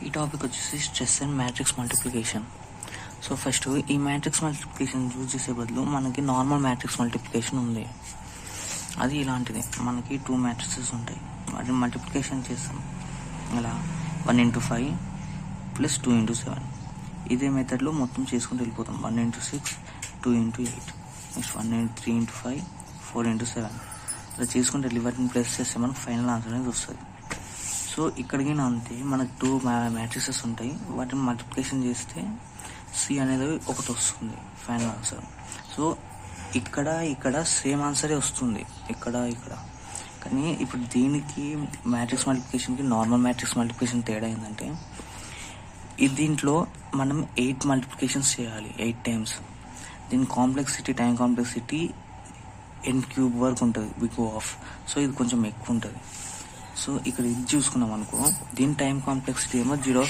ఈ టాపిక్ వచ్చేసి stress and matrix multiplication. So first ఈ మ్యాట్రిక్స్ మల్టిప్లికేషన్ యూజ్ చేసే బదులు మనకి నార్మల్ మ్యాట్రిక్స్ మల్టిప్లికేషన్ ఉంది. అది ఇలాంటిది, మనకి 2 మ్యాట్రిక్సెస్ ఉంటాయి, వాటిని మల్టిప్లికేషన్ చేస్తాం. ఇలా 1 into 5 + 2 into 7. ఇదే మెథడ్లో మొత్తం చేసుకుంటూ వెళ్ళిపోతాం. 1 into 6, 2 into 8, next 3 into 5, 4 into 7. ఇలా చేసుకుంటే వెళ్ళి వాటిని ప్లస్ చేస్తే మనకు ఫైనల్ ఆన్సర్ అనేది వస్తుంది. సో ఇక్కడికి అంతే, మనకు 2 మ్యాట్రిక్సెస్ ఉంటాయి, వాటిని మల్టిప్లికేషన్ చేస్తే సి అనేది ఒకటి వస్తుంది ఫైనల్ ఆన్సర్. సో ఇక్కడ సేమ్ ఆన్సరే వస్తుంది, ఇక్కడ కానీ ఇప్పుడు దీనికి మ్యాట్రిక్స్ మల్టిప్లికేషన్కి నార్మల్ మ్యాట్రిక్స్ మల్టిప్లికేషన్ తేడా ఏంటంటే, దీంట్లో మనం 8 మల్టిప్లికేషన్స్ చేయాలి, 8 times. దీని కాంప్లెక్సిటీ, టైం కాంప్లెక్సిటీ n³ వరకు ఉంటుంది బిగ్ ఆఫ్. సో ఇది కొంచెం ఎక్కువ ఉంటుంది. సో ఇక్కడ ఇది చూసుకున్నాం అనుకో, దీని టైం కాంప్లెక్సిటీ ఏమో 0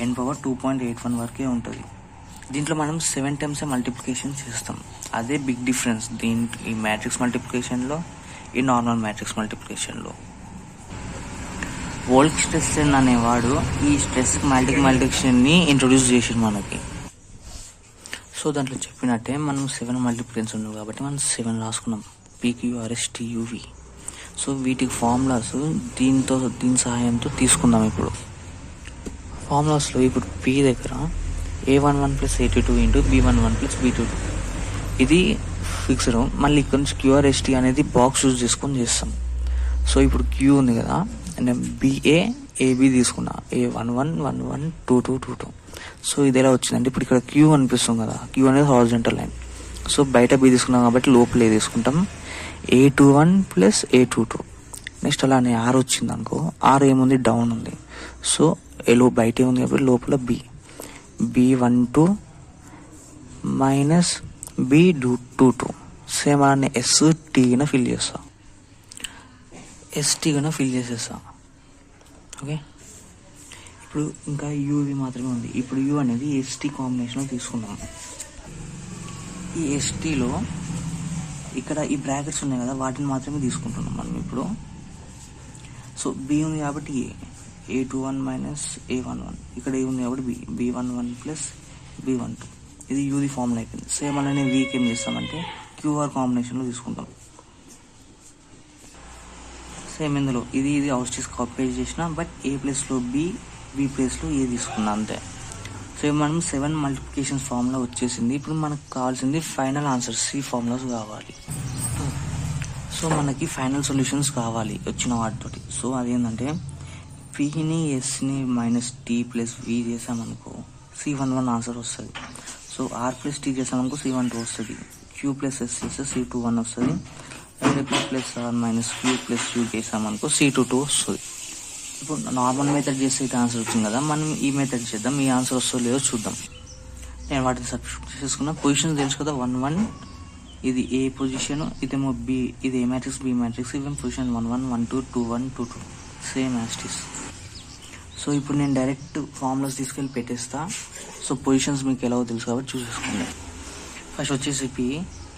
(n)(2.81) వరకే ఉంటుంది. దీంట్లో మనం 7 times మల్టిప్లికేషన్ చేస్తాం. అదే బిగ్ డిఫరెన్స్ ఈ మ్యాట్రిక్స్ మల్టిప్లికేషన్లో, ఈ నార్మల్ మ్యాట్రిక్స్ మల్టిప్లికేషన్లో. వోల్క్-స్టెస్సెన్ అనేవాడు ఈ స్ట్రెస్ మల్టిప్లికేషన్ని ఇంట్రొడ్యూస్ చేసిండు మనకి. సో దాంట్లో చెప్పినట్టే మనం 7 మల్టిప్లికేషన్స్ ఉన్నాయి కాబట్టి మనం 7 రాసుకున్నాం, PQRSTUV. సో వీటికి ఫార్ములాస్ దీని సహాయంతో తీసుకుందాం. ఇప్పుడు ఫార్ములాస్లో ఇప్పుడు P దగ్గర A11 + A22 × B11 + B22 ఇది ఫిక్స్డ్. మళ్ళీ ఇక్కడ నుంచి QRST అనేది బాక్స్ యూజ్ చేసుకొని చేస్తాం. సో ఇప్పుడు Q ఉంది కదా, నేను BA AB తీసుకున్నా, A11 11 22 22. సో ఇది ఎలా వచ్చిందంటే, ఇప్పుడు ఇక్కడ Q అనిపిస్తుంది కదా, Q అనేది హారిజాంటల్ లైన్. సో బయట B తీసుకున్నాం కాబట్టి లోపల A తీసుకుంటాం, A21 + A22. నెక్స్ట్ అలానే R వచ్చింది అనుకో, R ఏముంది, డౌన్ ఉంది. సో బయట ఏముంది కాబట్టి లోపల B12 - B22. సేమ్ అలానే ST గా ఫిల్ చేస్తా, ST గా ఫిల్ చేసేస్తా. ఓకే, ఇప్పుడు ఇంకా UV మాత్రమే ఉంది. ఇప్పుడు U అనేది ST కాంబినేషన్లో తీసుకున్నాం. ఈ STలో ఇక్కడ ఈ బ్రాకెట్స్ ఉన్నాయి కదా, వాటిని మాత్రమే తీసుకుంటున్నాం మనం ఇప్పుడు. సో B ఉంది కాబట్టి A21 - A11, ఇక్కడ A ఉంది కాబట్టి B11 + B12. ఇది యూది ఫార్ములా అయిపోయింది. సేమ్ అలానే వీక్ ఏం చేస్తామంటే QR కాంబినేషన్లో తీసుకుంటాం. సేమ్ ఇందులో ఇది అవుట్ చేసి కాపీ చేసిన, బట్ A ప్లేస్లో B, B ప్లేస్లో A తీసుకున్నా అంతే. సో మనం 7 మల్టిప్లికేషన్స్ ఫార్ములా వచ్చేసింది. ఇప్పుడు మనకు కావాల్సింది ఫైనల్ ఆన్సర్, C ఫార్ములాస్ కావాలి. సో మనకి ఫైనల్ సొల్యూషన్స్ కావాలి వచ్చిన వాటితోటి. సో అదేంటంటే, Pని Sని -T + V చేసామనుకో C11 ఆన్సర్ వస్తుంది. సో R + T చేసామనుకో C12 వస్తుంది. Q + S చేస్తే C21 వస్తుంది. +R - Q + U చేసామనుకో C22 వస్తుంది. ఇప్పుడు నార్మల్ మెథడ్ చేస్తే ఇది ఆన్సర్ వచ్చింది కదా, మనం ఈ మెథడ్ చేద్దాం, ఈ ఆన్సర్ వస్తుందో లేదో చూద్దాం. నేను వాటిని సబ్స్టిట్యూట్ చేసుకున్న పొజిషన్ తెలుసు కదా, 1 1 ఇది A పొజిషన్, ఇదేమో B, ఇది A మ్యాట్రిక్స్ B మ్యాట్రిక్స్, ఇవేమో position 1 1 1 2 2 1 2 2, same as it is. So ఇప్పుడు నేను డైరెక్ట్ ఫార్ములాస్ తీసుకెళ్ళి పెట్టేస్తా. సో పొజిషన్స్ మీకు ఎలాగో తెలుసు కాబట్టి చూసేసుకోండి. ఫస్ట్ వచ్చేసి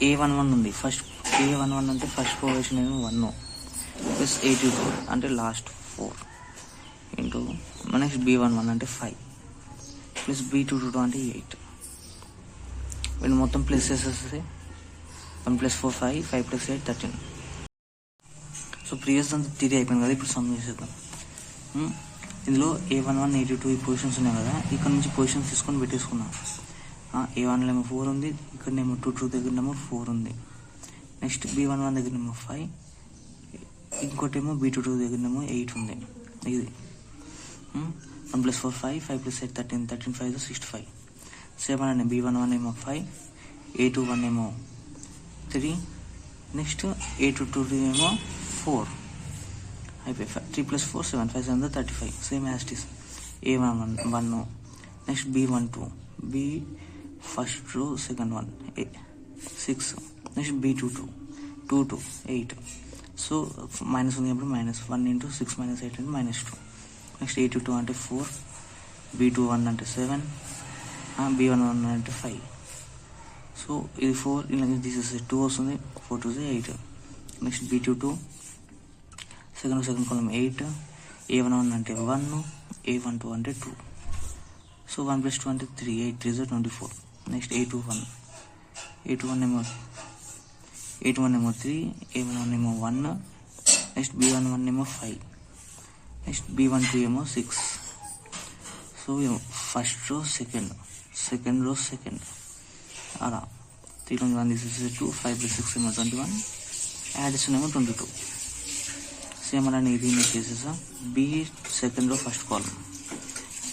A11 ఉంది. ఫస్ట్ A11 అంటే ఫస్ట్ పొజిషన్ ఏమో 1 + A22 అంటే లాస్ట్ 4 ఇంటూ నెక్స్ట్ B11 అంటే 5 + B22 అంటే 8. వీళ్ళు మొత్తం ప్లస్ చేసేస్తే 1 + 4 5, 5 + 8 13. సో ప్రీవియస్ అంతా తిరిగి అయిపోయింది కదా, ఇప్పుడు సమ్ చేసేద్దాం. ఇందులో A11 A22 ఈ పొజిషన్స్ ఉన్నాయి కదా, ఇక్కడ నుంచి పొజిషన్స్ తీసుకొని పెట్టేసుకున్నాం. A1లో ఏమో 4 ఉంది, ఇక్కడనేమో 22 దగ్గరనేమో 4 ఉంది. నెక్స్ట్ B11 దగ్గరనేమో 5, ఇంకోటేమో B22 దగ్గరనేమో 8 ఉంది. ఇది 1 + 4 5, 5 + 8 13, 13 5 65. సేమ్ అలానే B11 ఏమో 5, A21 ఏమో 3, నెక్స్ట్ A22 ఏమో 4 అయిపోయి 3 + 4 7, 5 7 35, same as it is. A11 1, next B12 B first row second 1 6, next B22 2 2 8. So minus ఉంది కాబట్టి -1 × 6 - 8 అంటే -2. నెక్స్ట్ A22 అంటే 4, B21 అంటే 7, B11 అంటే 5. సో ఇది 4 ఇలా తీసేస్తే 2 వస్తుంది, 4 2 8. Next B22 second column 8, A11 అంటే 1, A12 అంటే 2. సో 1 + 2 అంటే 3, 8 3 = 24. నెక్స్ట్ A21 ఏమో 3, A11 ఏమో 1, నెక్స్ట్ B11 ఏమో 5, నెక్స్ట్ B12 ఏమో 6. So first row second row second అలా 3 × 1 = 2, 5 + 6 ఏమో 21, యాడిషన్ ఏమో 22. సేమ్ అలానే ఇది చేసేసా. B సెకండ్ రో ఫస్ట్ కాలం,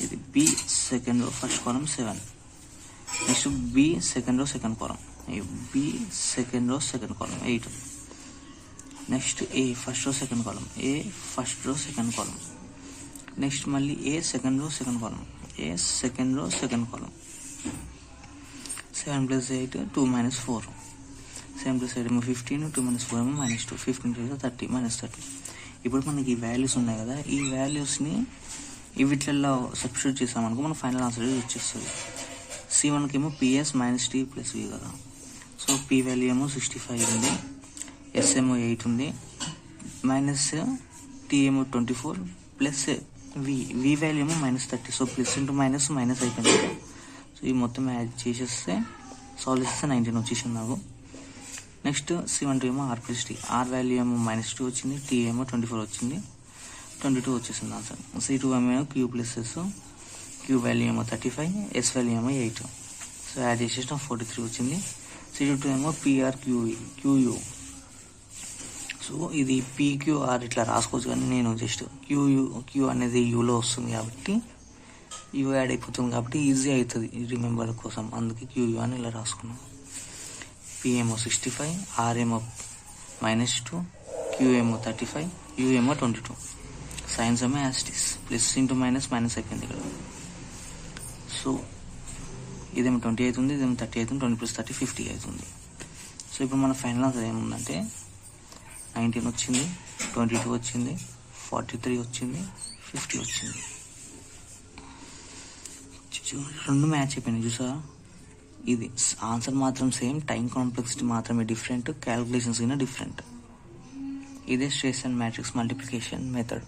ఇది B second row first column 7, next B second row second column, B second row second column 8, next A first row second column, A first row second column, next మళ్ళీ A second row second column, A second row second column. 7 + 8 2 - 4, 7 + 8 ఏమో 15, 2 - 4 ఏమో -2, 15 × 30 -30. ఇప్పుడు మనకి ఈ values ఉన్నాయి కదా, ఈ వాల్యూస్ని వీటిల్లో సబ్స్టిట్యూట్ చేసామనుకో మన ఫైనల్ ఆన్సర్ వచ్చేస్తుంది. C1కి ఏమో PS - T + V కదా. సో P వాల్యూ ఏమో 65 ఉంది, S ఏమో 8 ఉంది, మైనస్ T ఏమో 24 ప్లస్ V వాల్యూ ఏమో -30. సో ప్లస్ ఇంటూ మైనస్ అయిపోయింది. సో ఈ మొత్తం యాడ్ చేసేస్తే సాల్వ్ చేస్తే 19 వచ్చేసింది నాకు. నెక్స్ట్ C12 ఏమో R + T, R వాల్యూ ఏమో -2 వచ్చింది, T ఏమో 24 వచ్చింది, 22 వచ్చేసింది ఆన్సర్. C2 ఏమో Q + S, Q వాల్యూ ఏమో 35, S వాల్యూ ఏమో 8. సో యాడ్ చేసేసిన 43 వచ్చింది. C2 ఏమో PR QU. సో ఇది PQR ఇట్లా రాసుకోవచ్చు, కానీ నేను జస్ట్ Q అనేది యూలో వస్తుంది కాబట్టి యూ యాడ్ అయిపోతుంది కాబట్టి ఈజీ అవుతుంది రిమెంబర్ కోసం, అందుకే QU అని ఇలా రాసుకున్నాం. P ఏమో 65, R ఏమో -2, Q ఏమో 35, U ఏమో 22. సైన్స్ ఏమో యాస్టిస్, ప్లస్ ఇంటూ మైనస్ అయిపోయింది ఇక్కడ. సో ఇదేమో 20 అవుతుంది, ఇదేమో 30 అవుతుంది, 20 + 30 50 అవుతుంది. సో ఇప్పుడు మన ఫైనల్ ఆన్సర్ ఏముందంటే 19 వచ్చింది, 22 వచ్చింది, 43 వచ్చింది, 50 వచ్చింది. రెండు మ్యాచ్ అయిపోయినాయి చూసా. ఇది ఆన్సర్ మాత్రం సేమ్, టైం కాంప్లెక్సిటీ మాత్రమే డిఫరెంట్, క్యాలిక్యులేషన్స్ అయినా డిఫరెంట్. ఇదే stress and matrix multiplication method.